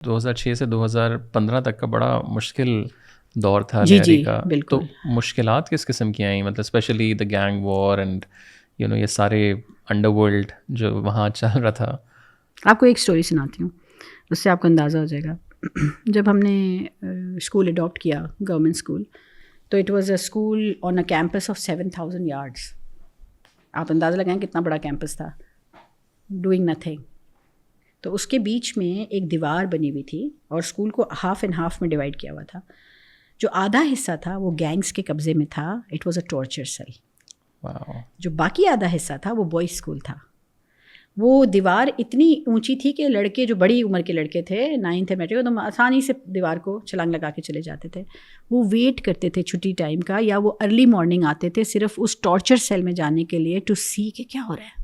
2006 سے 2015 تک کا بڑا مشکل دور تھا لیاری کا. تو مشکلات کس قسم کی آئیں, مطلب specially the gang war and یہ سارے انڈر ورلڈ جو وہاں چل رہا تھا؟ آپ کو ایک اسٹوری سناتی ہوں, اس سے آپ کو اندازہ ہو جائے گا. جب ہم نے اسکول اڈاپٹ کیا, گورنمنٹ اسکول, تو it was a school on a campus of 7,000 yards. آپ اندازہ لگائیں کتنا بڑا کیمپس تھا, ڈوئنگ نتھنگ. تو اس کے بیچ میں ایک دیوار بنی ہوئی تھی اور اسکول کو ہاف اینڈ ہاف میں ڈیوائڈ کیا ہوا تھا. جو آدھا حصہ تھا وہ گینگس کے قبضے میں تھا, it was a torture cell. جو باقی آدھا حصہ تھا وہ بوائز اسکول تھا. وہ دیوار اتنی اونچی تھی کہ لڑکے جو بڑی عمر کے لڑکے تھے 9th میٹرک, تو آسانی سے دیوار کو چھلانگ لگا کے چلے جاتے تھے. وہ ویٹ کرتے تھے چھٹی ٹائم کا, یا وہ ارلی مارننگ آتے تھے صرف اس ٹارچر سیل میں جانے کے لیے ٹو سی کہ کیا ہو رہا ہے.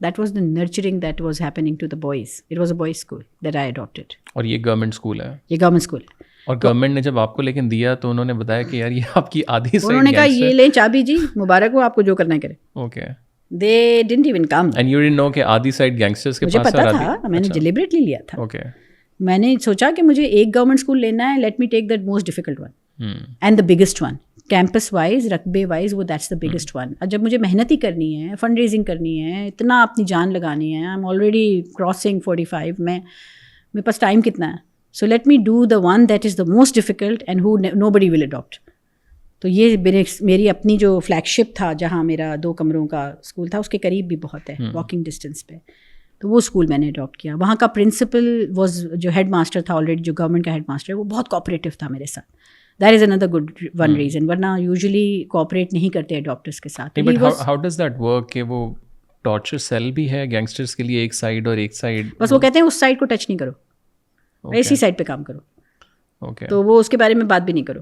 That was the nurturing that was happening to the boys. It was a boys school that I adopted. اور یہ گورنمنٹ اسکول ہے؟ یہ گورنمنٹ اسکول ہے. اور گورنمنٹ نے جب آپ کو لیکن دیا تو انہوں نے بتایا کہ یار یہ آپ کی آدھی سائڈ, انہوں نے کہا یہ لیں چابی جی, مبارک ہو آپ کو جو کرنا ہے کرے. Okay. They didn't even come. And you didn't know کہ آدھی سائڈ گینگسٹرز کے پاس ہے؟ مجھے پتا تھا, میں نے ڈیلیبریٹلی لیا تھا. اوکے. میں نے سوچا کہ مجھے ایک گورنمنٹ اسکول لینا ہے, let me take that most difficult one and the biggest one. Campus wise, رقبے وائز, وہ دیٹس دا بگیسٹ ون. اور جب مجھے محنت ہی کرنی ہے, فنڈ ریزنگ کرنی ہے, اتنا اپنی جان لگانی ہے, آئی ایم آلریڈی کراسنگ 45, میں میرے پاس ٹائم کتنا ہے, so let me do the one that is the most difficult and who nobody will adopt. تو یہ میری اپنی جو فلیگ شپ تھا, جہاں میرا 2 کمروں کا اسکول تھا, اس کے قریب بھی بہت ہے, واکنگ ڈسٹینس پہ. تو وہ اسکول میں نے اڈاپٹ کیا. وہاں کا پرنسپل واز, جو ہیڈ ماسٹر تھا آلریڈی, جو گورنمنٹ کا ہیڈ ماسٹر ہے, وہ بہت کوآپریٹیو تھا میرے ساتھ. That is another good one reason, ورنہ یوزلی کوآپریٹ نہیں کرتے اڈاپٹرس کے ساتھ. ہاؤ ڈز دیٹ ورک کہ وہ ٹارچر سیل بھی ہے گینگسٹرس کے لیے ایک سائڈ اور ایک سائڈ, بس وہ کہتے ہیں اس سائڈ کو ٹچ نہیں کرو, ایسی سائڈ پہ کام کرو. تو وہ اس کے بارے میں بات بھی نہیں کرو.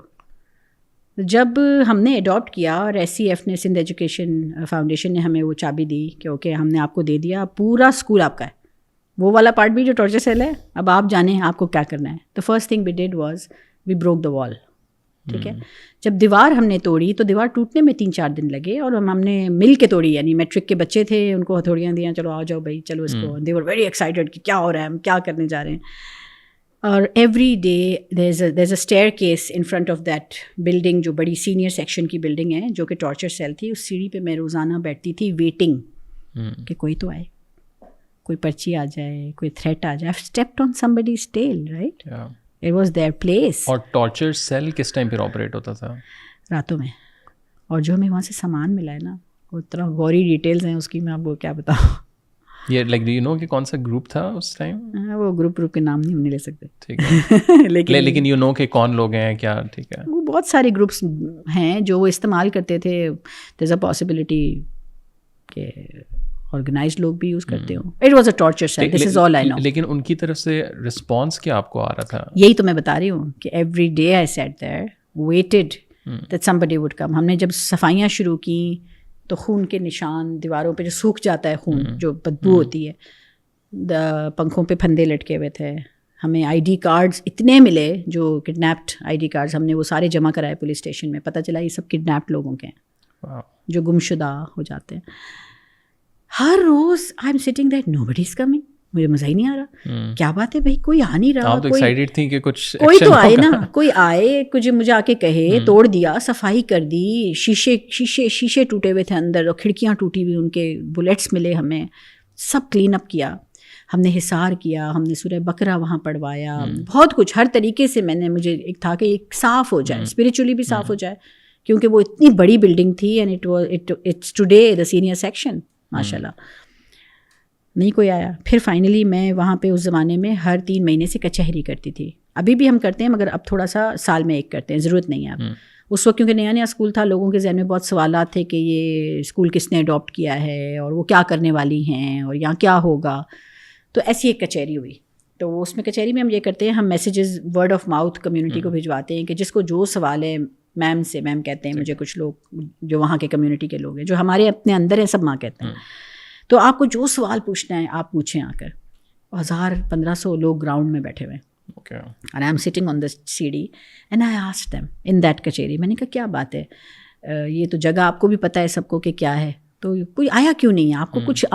جب ہم نے اڈاپٹ کیا اور ایس سی ایف نے, سندھ ایجوکیشن فاؤنڈیشن نے ہمیں وہ چابی دی کہ اوکے ہم نے آپ کو دے دیا, پورا اسکول آپ کا ہے, وہ والا پارٹ بھی جو ٹارچر سیل ہے, اب آپ جانیں آپ کو کیا کرنا ہے. تو first thing we did was we broke the wall. ٹھیک ہے. جب دیوار ہم نے توڑی تو دیوار ٹوٹنے میں 3-4 دن لگے, اور ہم نے مل کے توڑی, یعنی میٹرک کے بچے تھے, ان کو ہتھوڑیاں دیا, چلو آ جاؤ بھائی چلو اس کو. دے ور ویری ایکسائٹیڈ کہ کیا ہو رہا ہے, ہم کیا کرنے جا رہے ہیں. اور every day there's a staircase in front of that building, جو بڑی سینئر سیکشن کی بلڈنگ ہے, جو کہ ٹارچر سیل تھی. اس سیڑھی پہ میں روزانہ بیٹھتی تھی ویٹنگ کہ کوئی تو آئے, کوئی پرچی آ جائے, کوئی تھریٹ آ جائے. I've stepped on somebody's tail, right? It was their place. اور ٹارچر سیل کس ٹائم پہ آپریٹ ہوتا تھا؟ راتوں میں. اور جو ہمیں وہاں سے سامان ملا ہے نا, وہ اتنا غوری ڈیٹیلز ہیں اس کی, میں آپ کو کیا بتاؤں. یہ لائک ڈو یو نو کہ کون سا گروپ تھا اس ٹائم؟ وہ گروپ کے نام نہیں ہم نہیں لے سکتے. ٹھیک ہے. لیکن یو نو کہ کون لوگ ہیں کیا. ٹھیک ہے. وہ بہت سارے گروپس ہیں جو وہ استعمال کرتے تھے. دیر از اے پاسبلٹی کہ آرگنائزڈ لوگ بھی یوز کرتے ہوں. It was a torture cell, this is all I know. لیکن ان کی طرف سے رسپانس کیا آپ کو آ رہا تھا؟ یہی تو میں بتا رہی ہوں کہ every day I sat there waited that somebody would come. ہم نے جب صفائیاں شروع کی تو خون کے نشان دیواروں پہ جو سوکھ جاتا ہے خون, جو بدبو ہوتی ہے, پنکھوں پہ پھندے لٹکے ہوئے تھے. ہمیں آئی ڈی کارڈز اتنے ملے, جو کڈنیپڈ آئی ڈی کارڈز, ہم نے وہ سارے جمع کرائے پولیس اسٹیشن میں. پتہ چلا یہ سب کڈنیپڈ لوگوں کے ہیں جو گمشدہ ہو جاتے ہیں. ہر روز I am sitting that nobody is coming. مجھے مزہ ہی نہیں آ رہا, کیا بات ہے بھائی, کوئی آ نہیں رہا. کوئی تو آئے نا, کوئی آئے, کچھ مجھے آ کے کہے. توڑ دیا, صفائی کر دی, شیشے ٹوٹے ہوئے تھے اندر, اور کھڑکیاں ٹوٹی ہوئی, ان کے بلیٹس ملے ہمیں, سب کلین اپ کیا. ہم نے حصار کیا, ہم نے سورہ بقرہ وہاں پڑھوایا, بہت کچھ ہر طریقے سے. میں نے, مجھے ایک تھا کہ ایک صاف ہو جائے, اسپریچولی بھی صاف ہو جائے, کیونکہ وہ اتنی بڑی بلڈنگ تھی. And it's today the senior section, ماشاء اللہ. نہیں کوئی آیا. پھر فائنلی میں وہاں پہ اس زمانے میں ہر 3 مہینے سے کچہری کرتی تھی. ابھی بھی ہم کرتے ہیں, مگر اب تھوڑا سا سال میں ایک کرتے ہیں, ضرورت نہیں ہے اب. اس وقت کیونکہ نیا نیا اسکول تھا, لوگوں کے ذہن میں بہت سوالات تھے کہ یہ اسکول کس نے اڈاپٹ کیا ہے, اور وہ کیا کرنے والی ہیں, اور یہاں کیا ہوگا. تو ایسی ایک کچہری ہوئی. تو اس میں کچہری میں ہم یہ کرتے ہیں, ہم messages word of mouth community کو بھجواتے ہیں کہ جس کو جو سوال ہے, میم سے, میم کہتے ہیں مجھے, کچھ لوگ جو وہاں کے کمیونٹی کے لوگ ہیں, جو ہمارے اپنے اندر ہیں, سب ماں کہتے ہیں. تو آپ کو جو سوال پوچھنا ہے آپ پوچھیں آ کر. 1000-1500 لوگ گراؤنڈ میں بیٹھے ہوئے ہیں, and I'm sitting on the CD and I asked them in that کچہری. میں نے کہا کیا بات ہے, یہ تو جگہ آپ کو بھی پتہ ہے سب کو کہ کیا ہے, تو کوئی آیا کیوں نہیں ہے, آپ کو کچھ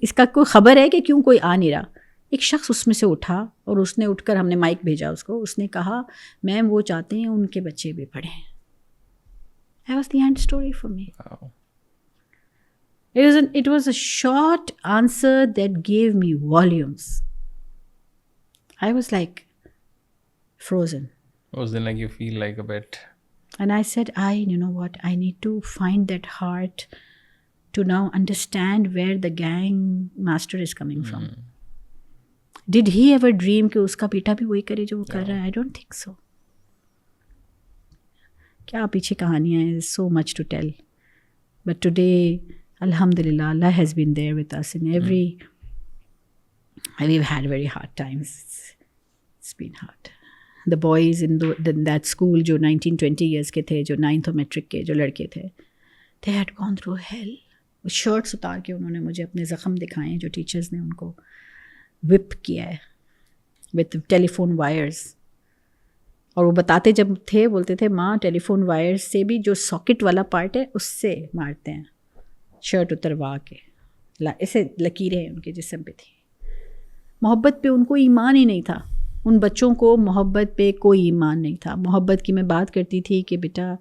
اس کا کوئی خبر ہے کہ کیوں کوئی آ نہیں رہا. ایک شخص اس میں سے اٹھا اور اس نے اٹھ کر, ہم نے مائک بھیجا اس کو, اس نے کہا میم وہ چاہتے ہیں ان کے بچے بھی پڑھیں. That was the end story for me. Wow. It was a short answer that gave me volumes. I was like frozen. Was then like you feel like a bit. And I said, you know what, I need to find that heart to now understand where the gang master is coming from. Did he ever dream کہ اس کا بیٹا بھی وہی کرے جو وہ کر رہا ہے؟ I don't think so. کیا پیچھے کہانیاں ہیں, so much to tell. But today, alhamdulillah, Allah has been there with us in every, we've had very hard times. It's been hard. The boys in that school جو 19-20 years کے تھے, جو 9th matric کے جو لڑکے تھے, they had gone through hell. Shirts اتار کے انہوں نے مجھے اپنے زخم دکھائے ہیں جو ٹیچرز نے ان کو وپ کیا ہے وتھ ٹیلی فون وائرز. اور وہ بتاتے جب تھے, بولتے تھے ماں ٹیلی فون وائرز سے بھی جو ساکٹ والا پارٹ ہے اس سے مارتے ہیں, شرٹ اتروا کے, ایسے لکیریں ان کے جسم پہ تھی. محبت پہ ان کو ایمان ہی نہیں تھا. ان بچوں کو محبت پہ کوئی ایمان نہیں تھا. محبت کی میں بات کرتی تھی کہ بیٹا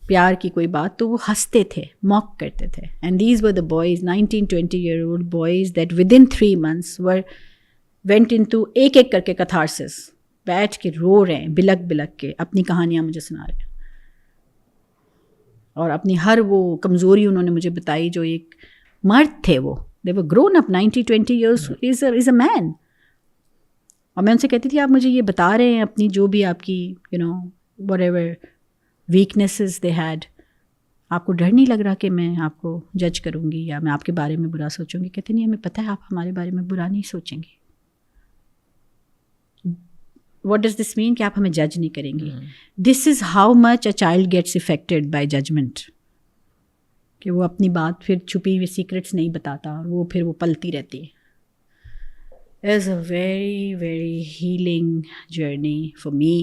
پیار کی کوئی بات, تو وہ ہنستے تھے, موک کرتے تھے. And these were the boys 19-20-year-old boys that with in 3 months went into ایک ایک کر کے کتھارسس, بیٹھ کے رو رہے ہیں بلک بلک کے, اپنی کہانیاں مجھے سنا رہے ہیں, اور اپنی ہر وہ کمزوری انہوں نے مجھے بتائی. جو ایک مرد تھے وہ, they were grown up 90-20 years is a man. اور میں ان سے کہتی تھی آپ مجھے یہ بتا رہے ہیں اپنی جو بھی آپ کی whatever weaknesses they had, آپ کو ڈر نہیں لگ رہا کہ میں آپ کو جج کروں گی یا میں آپ کے بارے میں برا سوچوں گی؟ کہتے نہیں, ہمیں پتہ ہے آپ ہمارے بارے میں برا نہیں سوچیں گے. What does this mean کہ آپ ہمیں جج نہیں کریں گی. This is how much a child gets affected by judgment. کہ وہ اپنی بات پھر چھپی ہوئی سیکرٹس نہیں بتاتا اور وہ پھر وہ پلتی رہتی ہے. It's a very very healing journey for me.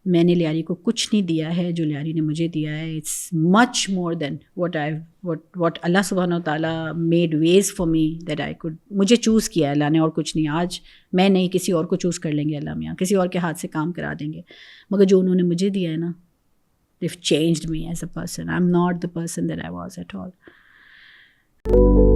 میں نے لیاری کو کچھ نہیں دیا ہے جو لیاری نے مجھے دیا ہے. It's much more than what اللہ سبحانہ وتعالیٰ made ways for me that I could. مجھے چوز کیا ہے اللہ نے اور کچھ نہیں. آج میں نہیں, کسی اور کو چوز کر لیں گے اللہ میاں, کسی اور کے ہاتھ سے کام کرا دیں گے. مگر جو انہوں نے مجھے دیا ہے نا, they've changed me as a person. I'm not the person that I was at all.